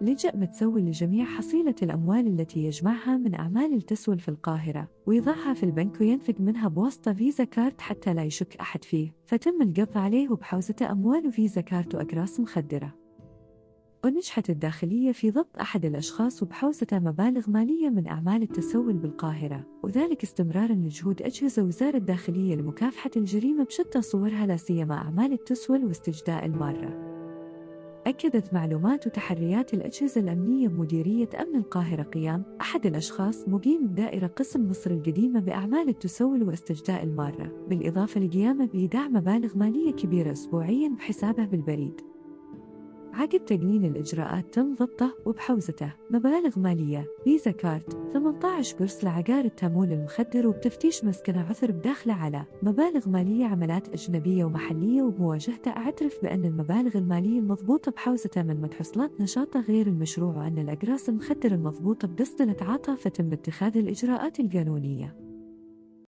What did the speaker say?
لجأ متسول لجميع حصيلة الأموال التي يجمعها من أعمال التسول في القاهرة ويضعها في البنك وينفق منها بواسطة فيزا كارت حتى لا يشك أحد فيه، فتم القبض عليه وبحوزة أموال فيزا كارت وأقراص مخدرة. ونجحت الداخلية في ضبط أحد الأشخاص وبحوزة مبالغ مالية من أعمال التسول بالقاهرة، وذلك استمراراً لجهود أجهزة وزارة الداخلية لمكافحة الجريمة بشتى صورها لا سيما أعمال التسول واستجداء المارة. أكدت معلومات وتحريات الأجهزة الأمنية بمديرية أمن القاهرة قيام أحد الأشخاص مقيم بدائرة قسم مصر القديمة بأعمال التسول واستجداء المارة، بالإضافة لقيامه بإيداع مبالغ مالية كبيرة أسبوعياً بحسابه بالبريد. عقب تقنين الإجراءات تم ضبطه وبحوزته مبالغ مالية، فيزا كارت، 18 قرص لعقار التامول المخدر، وبتفتيش مسكنه عثر بداخله على مبالغ مالية عملات أجنبية ومحلية. وبمواجهته اعترف بأن المبالغ المالية المضبوطة بحوزته من متحصلات نشاطه غير المشروع، وأن الأقراص المخدرة المضبوطة بقصد الإتعاطى، فتم اتخاذ الإجراءات القانونية.